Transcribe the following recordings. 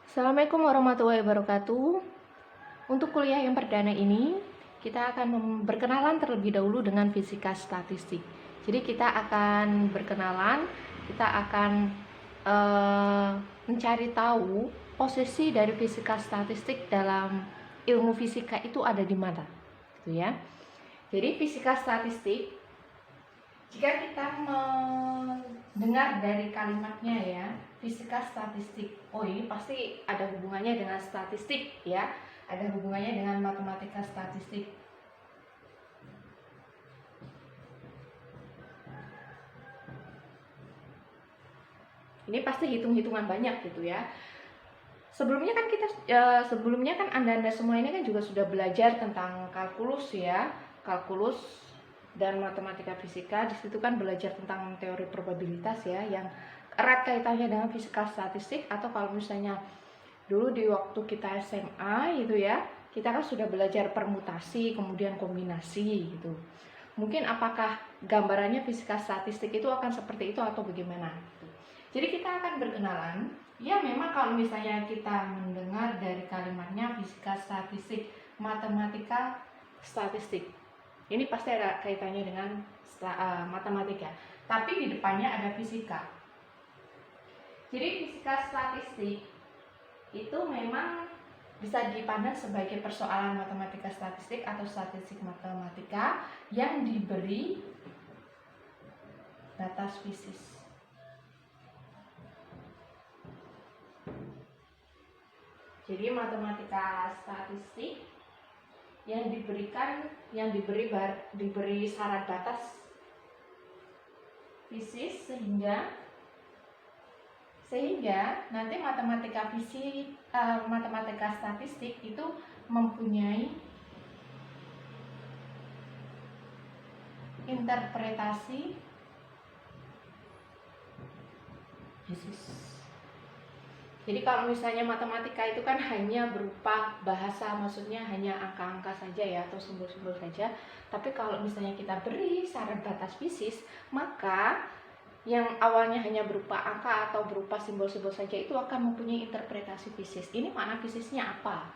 Assalamualaikum warahmatullahi wabarakatuh. Untuk kuliah yang perdana ini, kita akan berkenalan terlebih dahulu dengan fisika statistik. Jadi kita akan berkenalan, kita akan mencari tahu posisi dari fisika statistik dalam ilmu fisika itu ada di mana, gitu ya. Jadi fisika statistik, jika kita mendengar dari kalimatnya ya, fisika statistik, oh ini pasti ada hubungannya dengan statistik ya, ada hubungannya dengan matematika statistik. Ini pasti hitung-hitungan banyak gitu ya. Sebelumnya kan anda semua ini kan juga sudah belajar tentang kalkulus ya, kalkulus dan matematika fisika. Di situ kan belajar tentang teori probabilitas ya, yang erat kaitannya dengan fisika statistik. Atau kalau misalnya dulu di waktu kita SMA itu ya, kita kan sudah belajar permutasi kemudian kombinasi gitu. Mungkin apakah gambarannya fisika statistik itu akan seperti itu atau bagaimana? Jadi kita akan berkenalan. Ya memang kalau misalnya kita mendengar dari kalimatnya fisika statistik, matematika statistik, ini pasti ada kaitannya dengan matematika. Tapi di depannya ada fisika. Jadi fisika statistik itu memang bisa dipandang sebagai persoalan matematika statistik atau statistik matematika yang diberi batas fisis. Jadi matematika statistik yang diberi syarat batas fisis sehingga nanti matematika statistik itu mempunyai interpretasi fisis. Jadi kalau misalnya matematika itu kan hanya berupa bahasa, maksudnya hanya angka-angka saja ya, atau simbol-simbol saja. Tapi kalau misalnya kita beri syarat batas fisis, maka yang awalnya hanya berupa angka atau berupa simbol-simbol saja itu akan mempunyai interpretasi fisis. Ini makna fisisnya apa?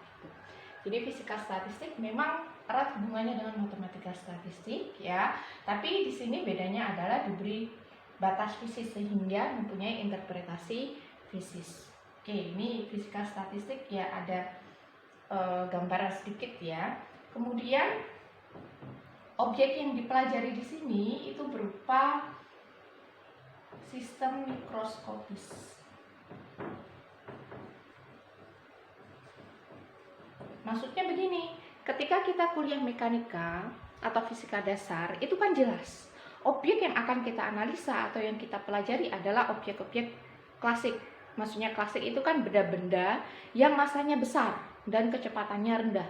Jadi fisika statistik memang erat hubungannya dengan matematika statistik ya. Tapi di sini bedanya adalah diberi batas fisis sehingga mempunyai interpretasi fisis. Oke, ini fisika statistik ya, ada gambaran sedikit ya. Kemudian objek yang dipelajari di sini itu berupa sistem mikroskopis. Maksudnya begini, ketika kita kuliah mekanika atau fisika dasar, itu kan jelas objek yang akan kita analisa atau yang kita pelajari adalah objek-objek klasik. Maksudnya klasik itu kan benda-benda yang masanya besar dan kecepatannya rendah.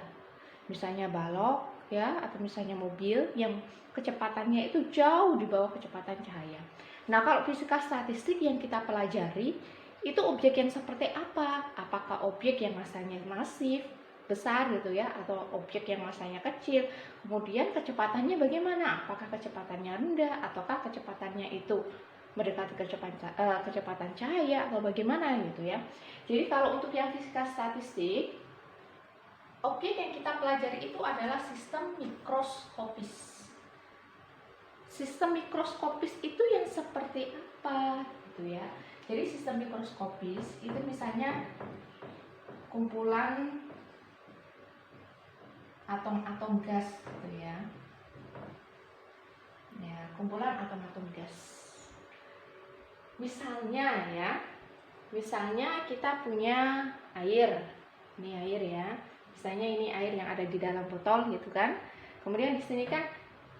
Misalnya balok ya, atau misalnya mobil yang kecepatannya itu jauh di bawah kecepatan cahaya. Nah, kalau fisika statistik yang kita pelajari itu objek yang seperti apa? Apakah objek yang masanya masif, besar gitu ya, atau objek yang masanya kecil, kemudian kecepatannya bagaimana? Apakah kecepatannya rendah ataukah kecepatannya itu mendekati kecepatan cahaya atau bagaimana gitu ya. Jadi kalau untuk yang fisika statistik, objek yang kita pelajari itu adalah sistem mikroskopis. Sistem mikroskopis itu yang seperti apa gitu ya. Jadi sistem mikroskopis itu misalnya kumpulan atom-atom gas gitu ya. Ya, kumpulan atom-atom gas. Misalnya kita punya air. Ini air ya. Misalnya ini air yang ada di dalam botol gitu kan. Kemudian di sini kan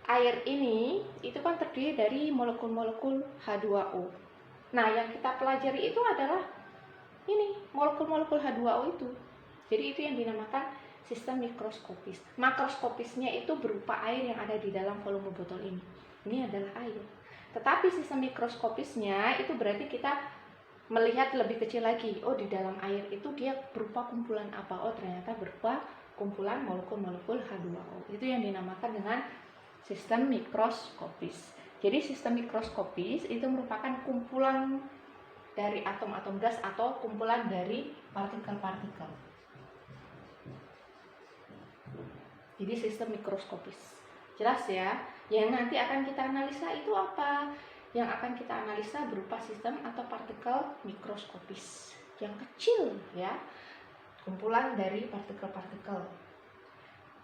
air ini itu kan terdiri dari molekul-molekul H2O. Nah, yang kita pelajari itu adalah ini, molekul-molekul H2O itu. Jadi itu yang dinamakan sistem mikroskopis. Makroskopisnya itu berupa air yang ada di dalam volume botol ini. Ini adalah air. Tetapi sistem mikroskopisnya itu berarti kita melihat lebih kecil lagi. Oh, di dalam air itu dia berupa kumpulan apa? Oh, ternyata berupa kumpulan molekul-molekul H2O. Itu yang dinamakan dengan sistem mikroskopis. Jadi sistem mikroskopis itu merupakan kumpulan dari atom-atom gas atau kumpulan dari partikel-partikel. Jadi sistem mikroskopis. Jelas ya? Yang nanti akan kita analisa itu apa? Yang akan kita analisa berupa sistem atau partikel mikroskopis yang kecil ya, kumpulan dari partikel-partikel.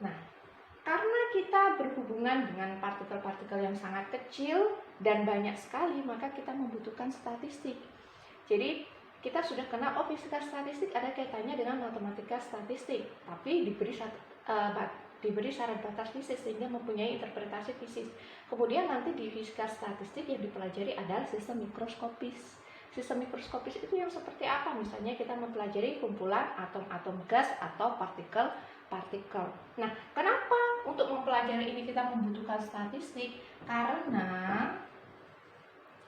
Nah, karena kita berhubungan dengan partikel-partikel yang sangat kecil dan banyak sekali, maka kita membutuhkan statistik. Jadi kita sudah kenal, fisika statistik ada kaitannya dengan matematika statistik, tapi diberi syarat batas fisik sehingga mempunyai interpretasi fisik. Kemudian nanti di fisika statistik yang dipelajari adalah sistem mikroskopis. Sistem mikroskopis itu yang seperti apa? Misalnya kita mempelajari kumpulan atom-atom gas atau partikel-partikel. Nah, kenapa untuk mempelajari ini kita membutuhkan statistik? Karena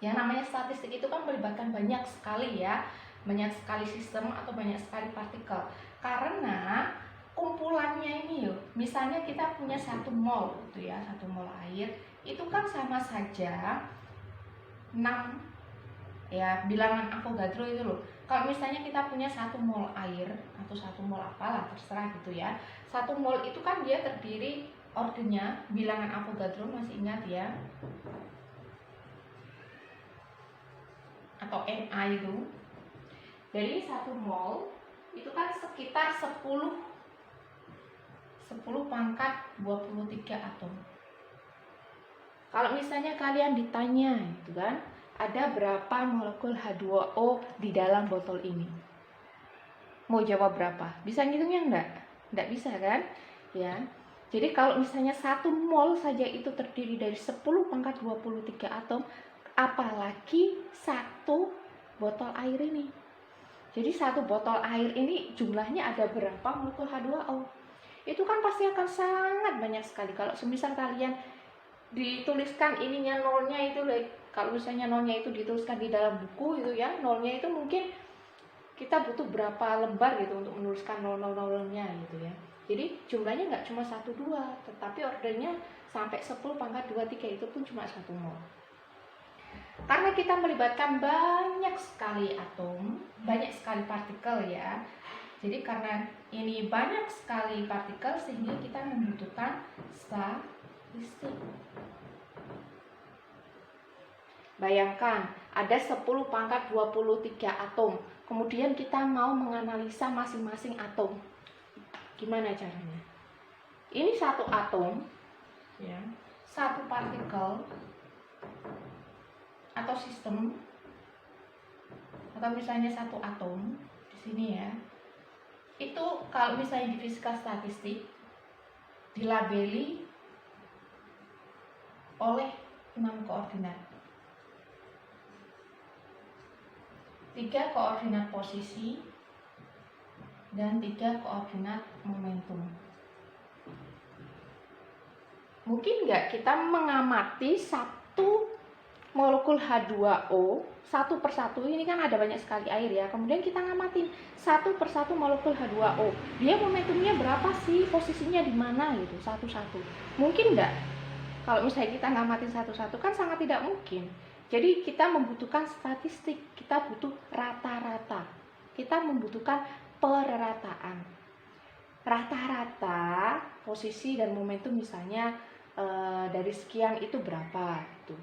yang namanya statistik itu kan melibatkan banyak sekali ya, banyak sekali sistem atau banyak sekali partikel. Karena kumpulannya ini yuk, misalnya kita punya 1 mol gitu ya, 1 mol air itu kan sama saja 6 ya, bilangan Avogadro itu loh. Kalau misalnya kita punya 1 mol air atau 1 mol apalah terserah gitu ya, 1 mol itu kan dia terdiri ordennya bilangan Avogadro, masih ingat ya, atau Ma itu. Dari 1 mol itu kan sekitar 10 pangkat 23 atom. Kalau misalnya kalian ditanya gitu kan, ada berapa molekul H2O di dalam botol ini? Mau jawab berapa? Bisa ngitungnya enggak? Enggak bisa kan? Ya. Jadi kalau misalnya 1 mol saja itu terdiri dari 10 pangkat 23 atom, apalagi 1 botol air ini. Jadi 1 botol air ini jumlahnya ada berapa molekul H2O? Itu kan pasti akan sangat banyak sekali. Kalau semisal kalian dituliskan ininya nolnya itu, kalau misalnya nolnya itu dituliskan di dalam buku itu ya, nolnya itu mungkin kita butuh berapa lembar gitu untuk menuliskan nol-nol-nolnya gitu ya. Jadi jumlahnya nggak cuma 1, 2, tetapi ordernya sampai 10 pangkat 23, itu pun cuma 1 mol. Karena kita melibatkan banyak sekali atom, banyak sekali partikel ya. Jadi karena ini banyak sekali partikel sehingga kita membutuhkan statistik. Bayangkan ada 10 pangkat 23 atom. Kemudian kita mau menganalisa masing-masing atom. Gimana caranya? Ini 1 atom ya, 1 partikel atau sistem, atau misalnya 1 atom di sini ya. Itu kalau misalnya di fisika statistik dilabeli oleh 6 koordinat. 3 koordinat posisi dan 3 koordinat momentum. Mungkin nggak kita mengamati 1 molekul H2O satu persatu, ini kan ada banyak sekali air ya, kemudian kita ngamatin 1 persatu molekul H2O, dia momentumnya berapa sih, posisinya di mana gitu, satu-satu. Mungkin nggak? Kalau misalnya kita ngamatin satu-satu kan sangat tidak mungkin. Jadi kita membutuhkan statistik, kita butuh rata-rata, kita membutuhkan perrataan. Rata-rata posisi dan momentum misalnya dari sekian itu berapa gitu.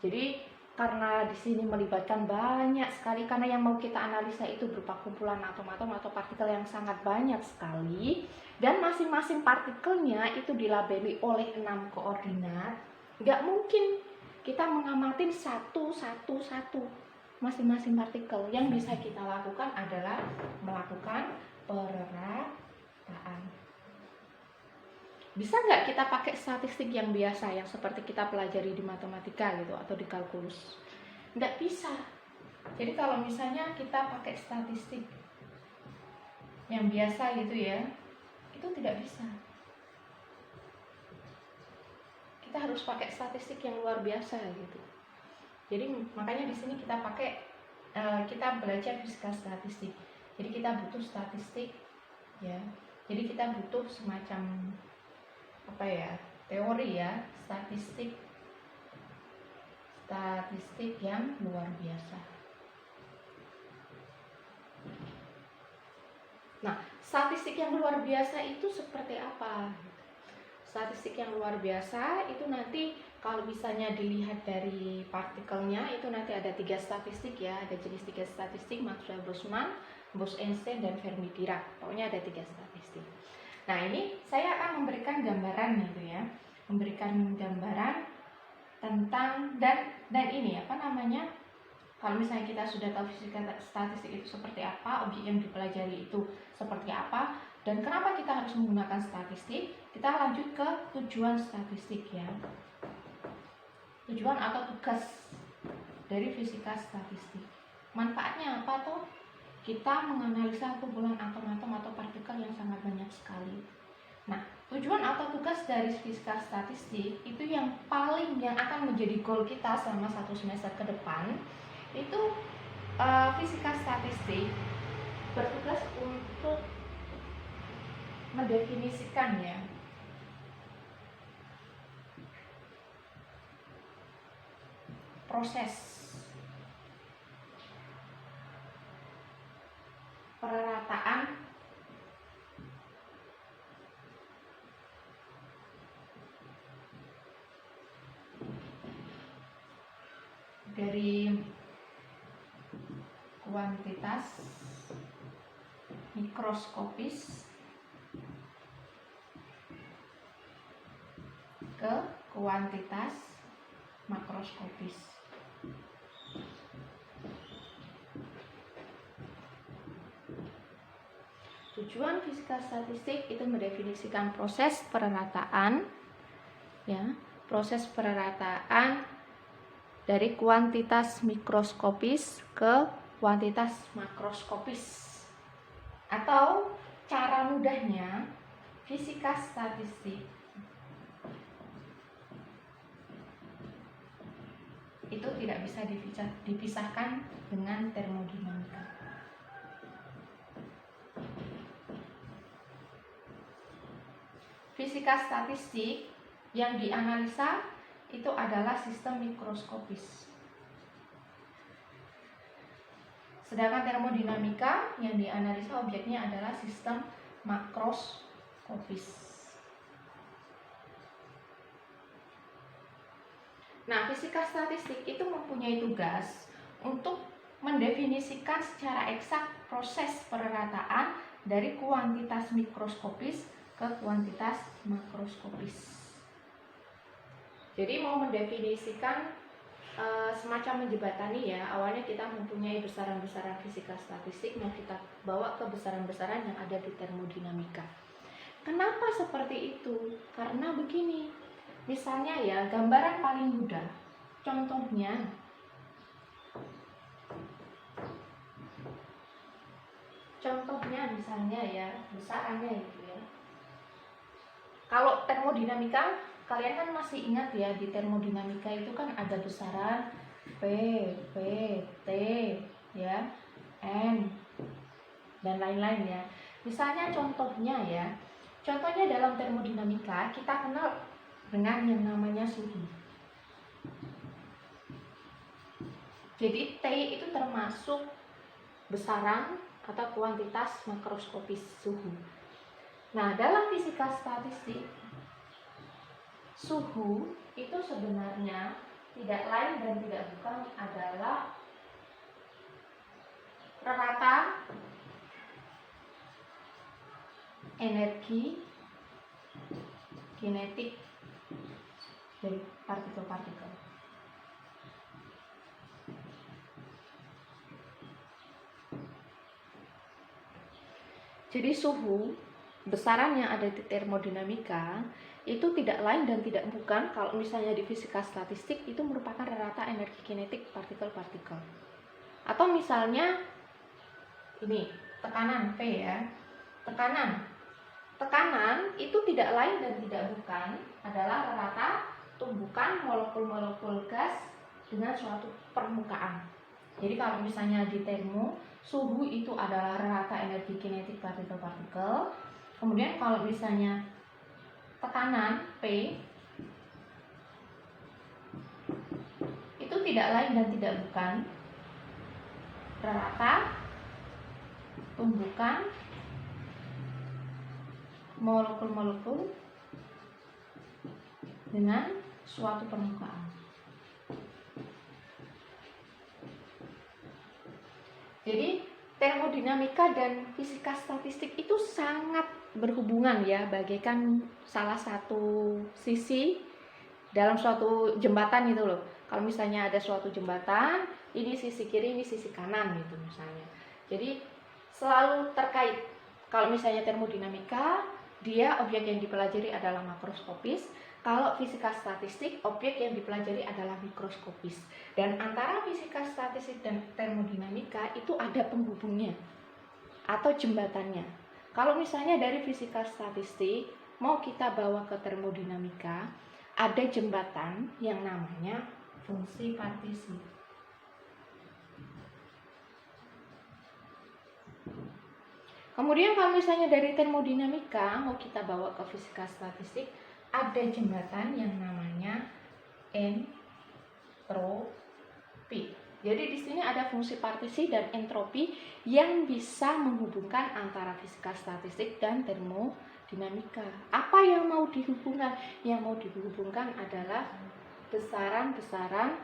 Jadi karena di sini melibatkan banyak sekali, karena yang mau kita analisa itu berupa kumpulan atom-atom atau partikel yang sangat banyak sekali, dan masing-masing partikelnya itu dilabeli oleh 6 koordinat, nggak mungkin kita mengamati satu masing-masing partikel. Yang bisa kita lakukan adalah melakukan perrataan. Bisa nggak kita pakai statistik yang biasa, yang seperti kita pelajari di matematika gitu atau di kalkulus? Nggak bisa. Jadi kalau misalnya kita pakai statistik yang biasa gitu ya, itu tidak bisa. Kita harus pakai statistik yang luar biasa gitu. Jadi makanya di sini kita pakai kita belajar fisika statistik. Jadi kita butuh statistik ya. Jadi kita butuh semacam apa ya, teori ya, statistik yang luar biasa. Nah, statistik yang luar biasa itu seperti apa? Statistik yang luar biasa itu nanti kalau misalnya dilihat dari partikelnya itu nanti ada 3 statistik ya, ada jenis 3 statistik, Maxwell-Boltzmann, Bose-Einstein, dan Fermi-Dirac. Pokoknya ada 3 statistik. Nah, ini saya akan memberikan gambaran gitu ya, memberikan gambaran tentang dan ini apa namanya, kalau misalnya kita sudah tahu fisika statistik itu seperti apa, objek yang dipelajari itu seperti apa, dan kenapa kita harus menggunakan statistik, kita lanjut ke tujuan statistik ya. Tujuan atau tugas dari fisika statistik. Manfaatnya apa tuh? Kita menganalisa kumpulan atom-atom atau partikel yang sangat banyak sekali. Nah, tujuan atau tugas dari fisika statistik itu yang akan menjadi goal kita selama 1 semester ke depan itu fisika statistik bertugas untuk mendefinisikan ya proses perrataan dari kuantitas mikroskopis ke kuantitas makroskopis. Tujuan fisika statistik itu mendefinisikan proses perrataan ya, proses perrataan dari kuantitas mikroskopis ke kuantitas makroskopis. Atau cara mudahnya, fisika statistik itu tidak bisa dipisahkan dengan termodinamika. Fisika statistik yang dianalisa itu adalah sistem mikroskopis. Sedangkan termodinamika yang dianalisa objeknya adalah sistem makroskopis. Nah, fisika statistik itu mempunyai tugas untuk mendefinisikan secara eksak proses perrataan dari kuantitas mikroskopis ke kuantitas makroskopis. Jadi mau mendefinisikan semacam menjebatani ya. Awalnya kita mempunyai besaran-besaran fisika statistik yang kita bawa ke besaran-besaran yang ada di termodinamika. Kenapa seperti itu? Karena begini, misalnya ya, gambaran paling mudah, contohnya misalnya ya, besarannya itu ya. Kalau termodinamika, kalian kan masih ingat ya, di termodinamika itu kan ada besaran P, T, ya, M, dan lain-lain ya. Misalnya contohnya dalam termodinamika kita kenal dengan yang namanya suhu. Jadi T itu termasuk besaran atau kuantitas makroskopis suhu. Nah, dalam fisika statistik, suhu itu sebenarnya tidak lain dan tidak bukan adalah rata energi kinetik dari partikel-partikel. Jadi suhu, besaran yang ada di termodinamika itu tidak lain dan tidak bukan, kalau misalnya di fisika statistik itu merupakan rata energi kinetik partikel-partikel. Atau misalnya ini tekanan P ya, tekanan itu tidak lain dan tidak bukan adalah rata tumbukan molekul-molekul gas dengan suatu permukaan. Jadi kalau misalnya di termo, suhu itu adalah rata energi kinetik partikel-partikel. Kemudian kalau misalnya tekanan P itu tidak lain dan tidak bukan rata tumbukan molekul-molekul dengan suatu permukaan. Jadi termodinamika dan fisika statistik itu sangat berhubungan ya, bagaikan salah satu sisi dalam suatu jembatan gitu loh. Kalau misalnya ada suatu jembatan, ini sisi kiri, ini sisi kanan gitu misalnya. Jadi selalu terkait. Kalau misalnya termodinamika, dia objek yang dipelajari adalah makroskopis. Kalau fisika statistik, objek yang dipelajari adalah mikroskopis. Dan antara fisika statistik dan termodinamika itu ada penghubungnya atau jembatannya. Kalau misalnya dari fisika statistik mau kita bawa ke termodinamika, ada jembatan yang namanya fungsi partisi. Kemudian kalau misalnya dari termodinamika mau kita bawa ke fisika statistik, ada jembatan yang namanya entropi. Jadi di sini ada fungsi partisi dan entropi yang bisa menghubungkan antara fisika statistik dan termodinamika. Apa yang mau dihubungkan? Yang mau dihubungkan adalah besaran-besaran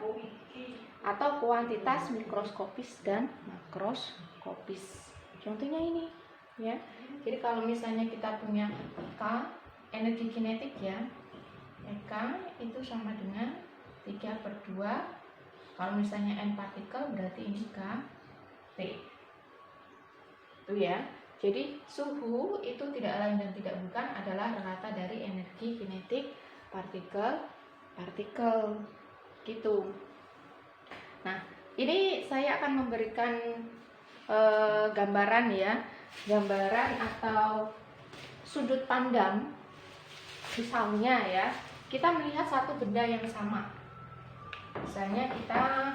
atau kuantitas mikroskopis dan makroskopis. Contohnya ini ya. Jadi kalau misalnya kita punya K, energi kinetik ya, K itu sama dengan 3/2. Kalau misalnya N partikel berarti ini K T. Itu ya. Jadi suhu itu tidak lain dan tidak bukan adalah rata dari energi kinetik partikel gitu. Nah, ini saya akan memberikan gambaran ya, gambaran atau sudut pandang. Misalnya ya, kita melihat satu benda yang sama. Misalnya kita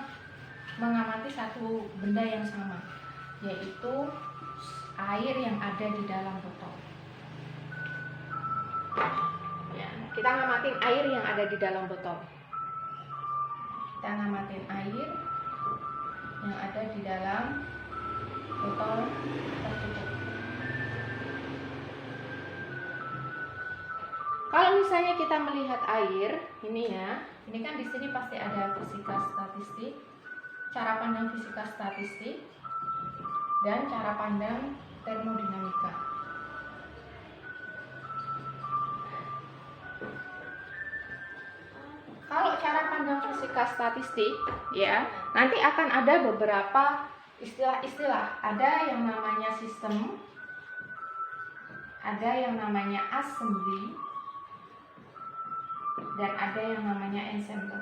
mengamati satu benda yang sama, yaitu air yang ada di dalam botol. Ya, kita ngamatin air yang ada di dalam botol. Kita ngamatin air yang ada di dalam botol tertutup. Kalau misalnya kita melihat air, ini ya, ini kan di sini pasti ada fisika statistik, cara pandang fisika statistik, dan cara pandang termodinamika. Kalau cara pandang fisika statistik, ya, nanti akan ada beberapa istilah-istilah. Ada yang namanya sistem, ada yang namanya assembly, dan ada yang namanya ensemble.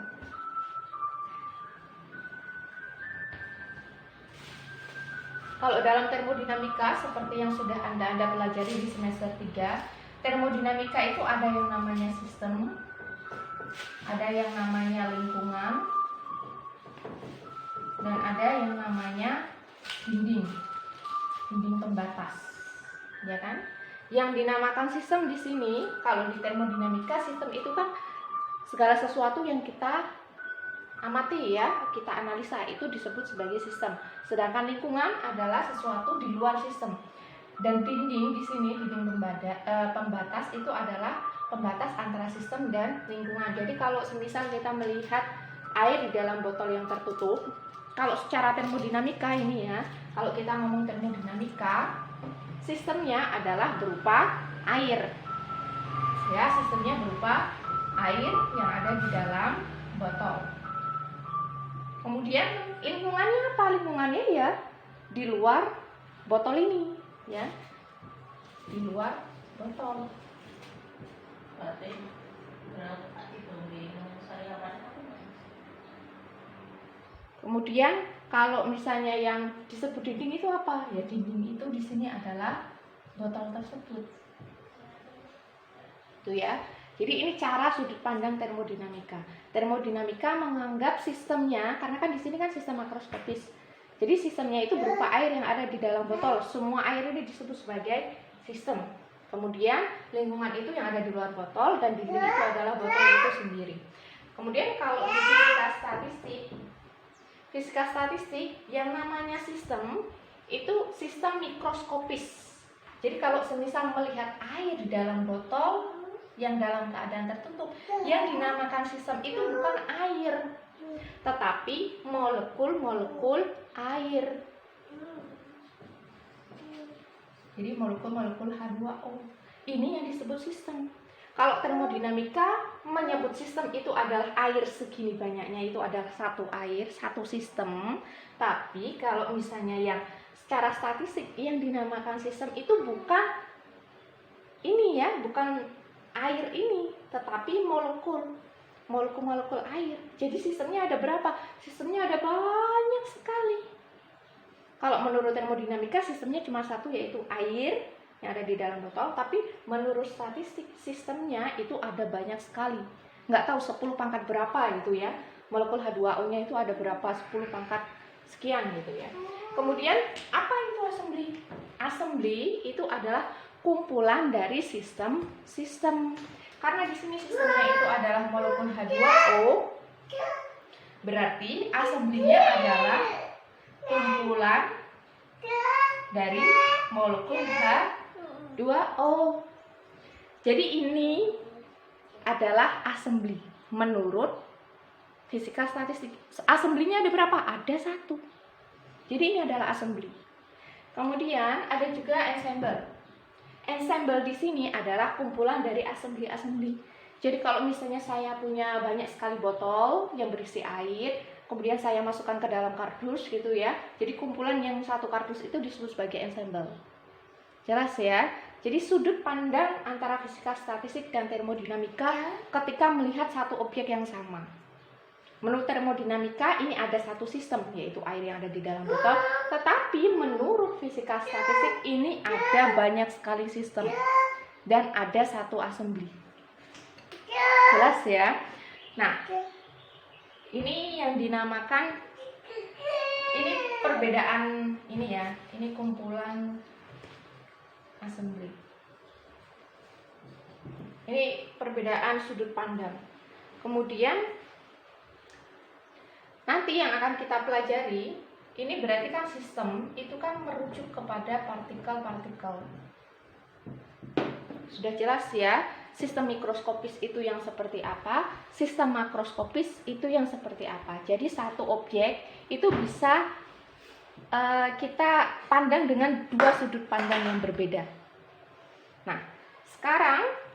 Kalau dalam termodinamika seperti yang sudah Anda pelajari di semester 3, termodinamika itu ada yang namanya sistem, ada yang namanya lingkungan, dan ada yang namanya dinding pembatas, ya kan? Yang dinamakan sistem di sini, kalau di termodinamika sistem itu kan segala sesuatu yang kita amati ya, kita analisa, itu disebut sebagai sistem. Sedangkan lingkungan adalah sesuatu di luar sistem. Dan dinding di sini, dinding pembatas itu adalah pembatas antara sistem dan lingkungan. Jadi kalau semisal kita melihat air di dalam botol yang tertutup, kalau secara termodinamika ini ya, kalau kita ngomong termodinamika, sistemnya adalah berupa air. Ya, sistemnya berupa air yang ada di dalam botol. Kemudian lingkungannya apa? Lingkungannya ya di luar botol ini, ya. Di luar botol. Kemudian kalau misalnya yang disebut dinding itu apa? Ya dinding itu di sini adalah botol tersebut. Itu ya. Jadi ini cara sudut pandang termodinamika. Termodinamika menganggap sistemnya, karena kan di sini kan sistem makroskopis. Jadi sistemnya itu berupa air yang ada di dalam botol. Semua air ini disebut sebagai sistem. Kemudian lingkungan itu yang ada di luar botol, dan dinding itu adalah botol itu sendiri. Kemudian kalau di fisika statistik yang namanya sistem itu sistem mikroskopis. Jadi kalau semisal melihat air di dalam botol yang dalam keadaan tertutup, yang dinamakan sistem itu bukan air, tetapi molekul-molekul air. Jadi molekul-molekul H2O. Ini yang disebut sistem. Kalau termodinamika menyebut sistem itu adalah air segini banyaknya, itu adalah satu air, satu sistem. Tapi kalau misalnya yang secara statistik yang dinamakan sistem itu bukan ini ya, bukan air ini, tetapi molekul-molekul air. Jadi sistemnya ada berapa? Sistemnya ada banyak sekali. Kalau menurut termodinamika sistemnya cuma satu, yaitu air yang ada di dalam botol. Tapi menurut statistik sistemnya itu ada banyak sekali. Nggak tahu 10 pangkat berapa gitu ya. Molekul H2O-nya itu ada berapa, 10 pangkat sekian gitu ya. Kemudian apa itu assembly? Assembly itu adalah kumpulan dari sistem. Karena di sini sistemnya itu adalah molekul H2O, berarti assembly-nya adalah kumpulan dari molekul H2O. Jadi ini adalah assembly menurut fisika statistik. Assembly-nya ada berapa? Ada satu. Jadi ini adalah assembly. Kemudian ada juga ensemble. Ensemble di sini adalah kumpulan dari assembly. Jadi kalau misalnya saya punya banyak sekali botol yang berisi air, kemudian saya masukkan ke dalam kardus gitu ya. Jadi kumpulan yang satu kardus itu disebut sebagai ensemble. Jelas ya? Jadi sudut pandang antara fisika statistik dan termodinamika ketika melihat satu objek yang sama. Menurut termodinamika ini ada satu sistem, yaitu air yang ada di dalam botol. Tetapi menurut fisika statistik ini ada banyak sekali sistem dan ada satu assembly. Jelas ya? Nah, ini yang dinamakan, ini perbedaan ini ya, ini kumpulan assembly. Ini perbedaan sudut pandang. Kemudian nanti yang akan kita pelajari, ini berarti kan sistem itu kan merujuk kepada partikel-partikel. Sudah jelas ya, sistem mikroskopis itu yang seperti apa, sistem makroskopis itu yang seperti apa. Jadi satu objek itu bisa kita pandang dengan dua sudut pandang yang berbeda. Nah, sekarang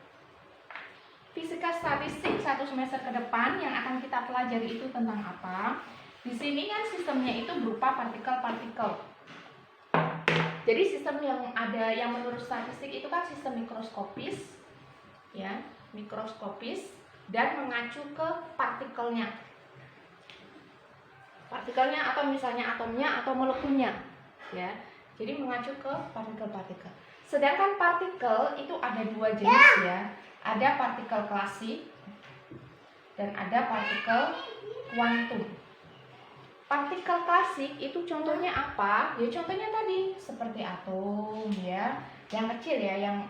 fisika statistik 1 semester ke depan yang akan kita pelajari itu tentang apa? Di sini kan sistemnya itu berupa partikel-partikel. Jadi sistem yang ada yang menurut statistik itu kan sistem mikroskopis, ya, mikroskopis dan mengacu ke partikelnya. Partikelnya atau misalnya atomnya atau molekulnya, ya. Jadi mengacu ke partikel-partikel. Sedangkan partikel itu ada dua jenis ya. Ada partikel klasik dan ada partikel kuantum. Partikel klasik itu contohnya apa? Ya contohnya tadi seperti atom ya, yang kecil ya, yang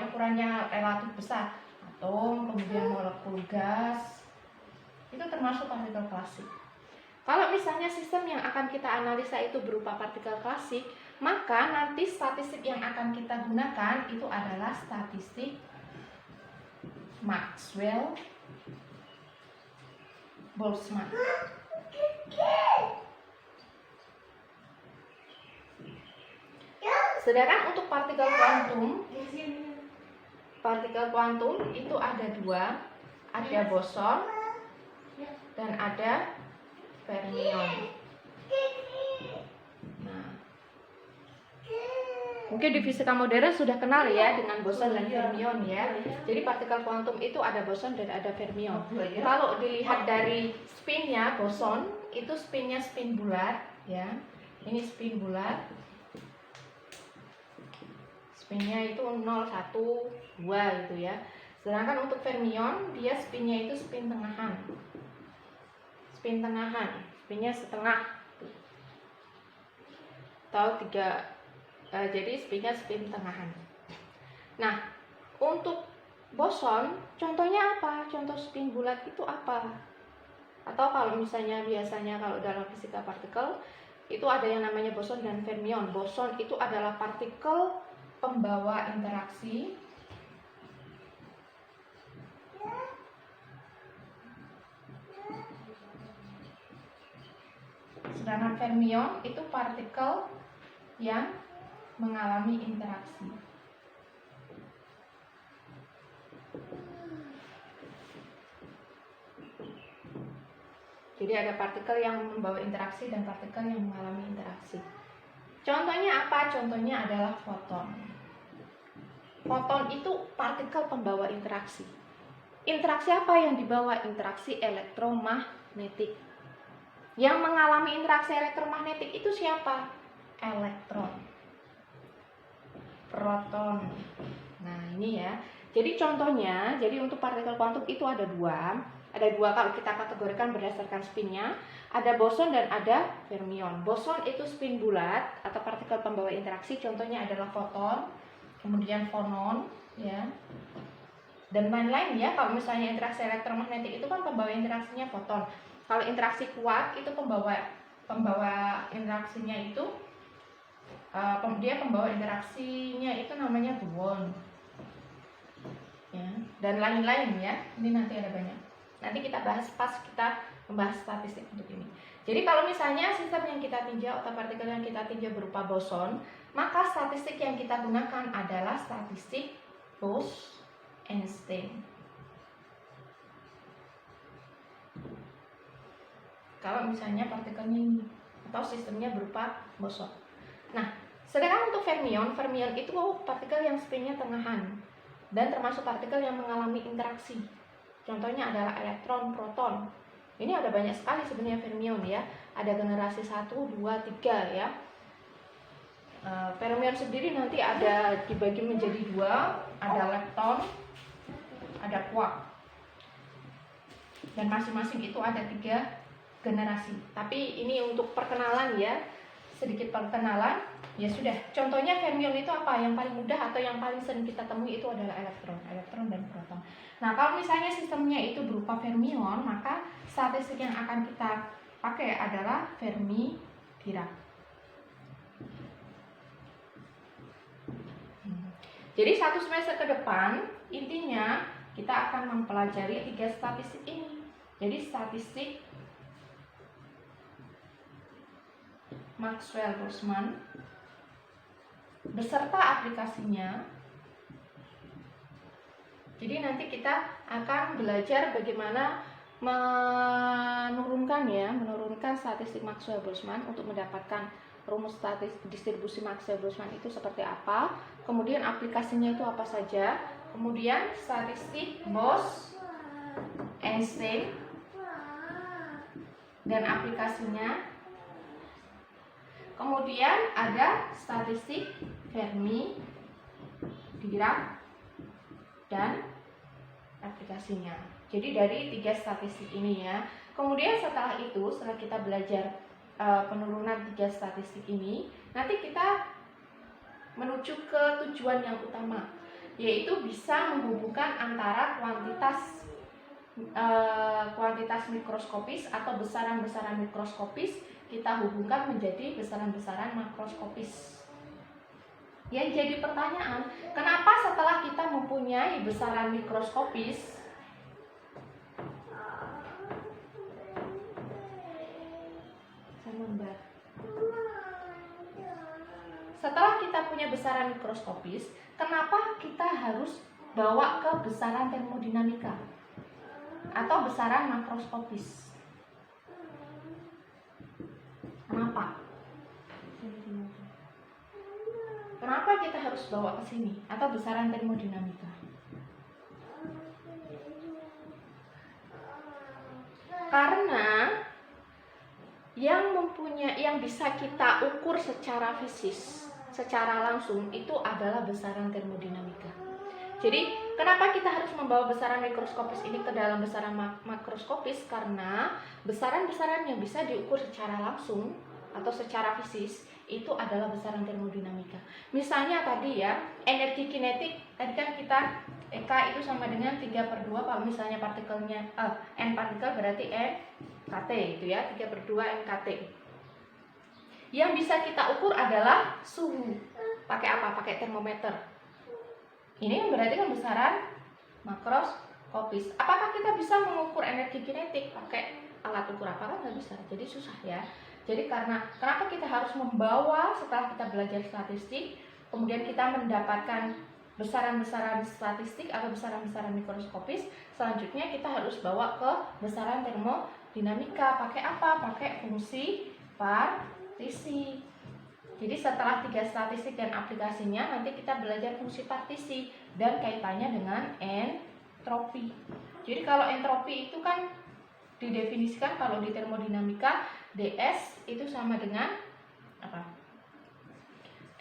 ukurannya relatif besar. Atom, kemudian molekul gas. Itu termasuk partikel klasik. Kalau misalnya sistem yang akan kita analisa itu berupa partikel klasik, maka nanti statistik yang akan kita gunakan itu adalah statistik Maxwell-Boltzmann. Sedangkan untuk partikel kuantum itu ada dua, ada boson dan ada fermion. Mungkin di fisika modern sudah kenal ya dengan boson dan fermion ya. Jadi partikel kuantum itu ada boson dan ada fermion. Kalau dilihat dari spinnya, boson itu spinnya spin bulat ya. Ini spin bulat. Spinnya itu 0, 1, 2 gitu ya. Sedangkan untuk fermion dia spinnya itu spin tengahan. Spinnya setengah. Atau 3. Jadi spinnya spin tengahan. Nah, untuk boson contohnya apa? Contoh spin bulat itu apa? Atau kalau misalnya biasanya kalau dalam fisika partikel itu ada yang namanya boson dan fermion. Boson itu adalah partikel pembawa interaksi. Sedangkan fermion itu partikel yang mengalami interaksi. Jadi ada partikel yang membawa interaksi dan partikel yang mengalami interaksi. Contohnya apa? Contohnya adalah foton. Foton itu partikel pembawa interaksi. Interaksi apa yang dibawa? Interaksi elektromagnetik. Yang mengalami interaksi elektromagnetik itu siapa? Elektron, proton. Nah ini ya. Jadi contohnya, jadi untuk partikel kuantum itu ada dua. Ada dua kalau kita kategorikan berdasarkan spinnya. Ada boson dan ada fermion. Boson itu spin bulat atau partikel pembawa interaksi. Contohnya adalah foton, kemudian fonon, ya, dan lain-lain ya. Kalau misalnya interaksi elektromagnetik itu kan pembawa interaksinya foton. Kalau interaksi kuat itu pembawa interaksinya itu dia pembawa interaksinya itu namanya gluon, ya, dan lain-lain ya. Ini nanti ada banyak. Nanti kita bahas pas kita membahas statistik untuk ini. Jadi kalau misalnya sistem yang kita tinjau atau partikel yang kita tinjau berupa boson, maka statistik yang kita gunakan adalah statistik Bose-Einstein. Kalau misalnya partikelnya ini atau sistemnya berupa boson. Nah, sedangkan untuk fermion itu partikel yang spinnya tengahan dan termasuk partikel yang mengalami interaksi. Contohnya adalah elektron, proton. Ini ada banyak sekali sebenarnya fermion ya. Ada generasi 1, 2, 3 ya. Fermion sendiri nanti ada dibagi menjadi dua. Ada lepton, ada quark. Dan masing-masing itu ada 3 generasi. Tapi ini untuk perkenalan ya. Sedikit perkenalan. Ya sudah. Contohnya fermion itu apa? Yang paling mudah atau yang paling sering kita temui itu adalah elektron dan proton. Nah, kalau misalnya sistemnya itu berupa fermion, maka statistik yang akan kita pakai adalah Fermi-Dirac. Jadi satu semester ke depan, intinya kita akan mempelajari 3 statistik ini. Jadi statistik Maxwell-Boltzmann beserta aplikasinya. Jadi nanti kita akan belajar bagaimana menurunkan statistik Maxwell-Boltzmann untuk mendapatkan rumus statistik distribusi Maxwell-Boltzmann itu seperti apa, kemudian aplikasinya itu apa saja, kemudian statistik Bose-Einstein dan aplikasinya, kemudian ada statistik Fermi-Dirac dan aplikasinya. Jadi dari 3 statistik ini ya. Kemudian setelah itu, setelah kita belajar penurunan 3 statistik ini, nanti kita menuju ke tujuan yang utama, yaitu bisa menghubungkan antara kuantitas mikroskopis atau besaran-besaran mikroskopis kita hubungkan menjadi besaran-besaran makroskopis. Yang jadi pertanyaan, kenapa setelah kita mempunyai besaran mikroskopis, setelah kita punya besaran mikroskopis, kenapa kita harus bawa ke besaran termodinamika atau besaran makroskopis? Kenapa? Kenapa kita harus bawa ke sini atau besaran termodinamika? Karena yang bisa kita ukur secara fisis, secara langsung itu adalah besaran termodinamika. Jadi, kenapa kita harus membawa besaran mikroskopis ini ke dalam besaran makroskopis? Karena besaran-besaran yang bisa diukur secara langsung atau secara fisis itu adalah besaran termodinamika. Misalnya tadi ya, energi kinetik, tadi kan kita K itu sama dengan 3/2, kalau misalnya partikelnya N partikel berarti KT itu ya, 3/2 NKT. Yang bisa kita ukur adalah suhu. pakai apa? Pakai termometer. Ini berarti kan besaran makroskopis. Apakah kita bisa mengukur energi kinetik pakai alat ukur apa? Kan nggak bisa, jadi susah ya. Jadi kenapa kita harus membawa setelah kita belajar statistik, kemudian kita mendapatkan besaran-besaran statistik atau besaran-besaran mikroskopis, selanjutnya kita harus bawa ke besaran termodinamika. Pakai apa? Pakai fungsi partisi. Jadi setelah 3 statistik dan aplikasinya, nanti kita belajar fungsi partisi dan kaitannya dengan entropi. Jadi kalau entropi itu kan didefinisikan kalau di termodinamika, ds itu sama dengan apa?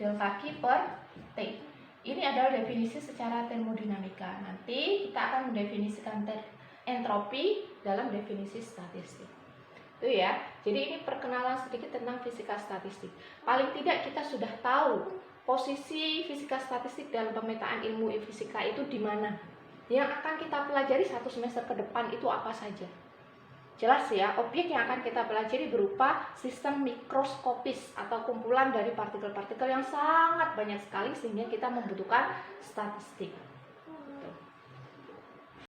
Delta Q per T. Ini adalah definisi secara termodinamika. Nanti kita akan mendefinisikan entropi dalam definisi statistik. Itu ya. Jadi ini perkenalan sedikit tentang fisika statistik. Paling tidak kita sudah tahu posisi fisika statistik dalam pemetaan ilmu fisika itu di mana. Yang akan kita pelajari 1 semester ke depan itu apa saja. Jelas ya, objek yang akan kita pelajari berupa sistem mikroskopis atau kumpulan dari partikel-partikel yang sangat banyak sekali sehingga kita membutuhkan statistik.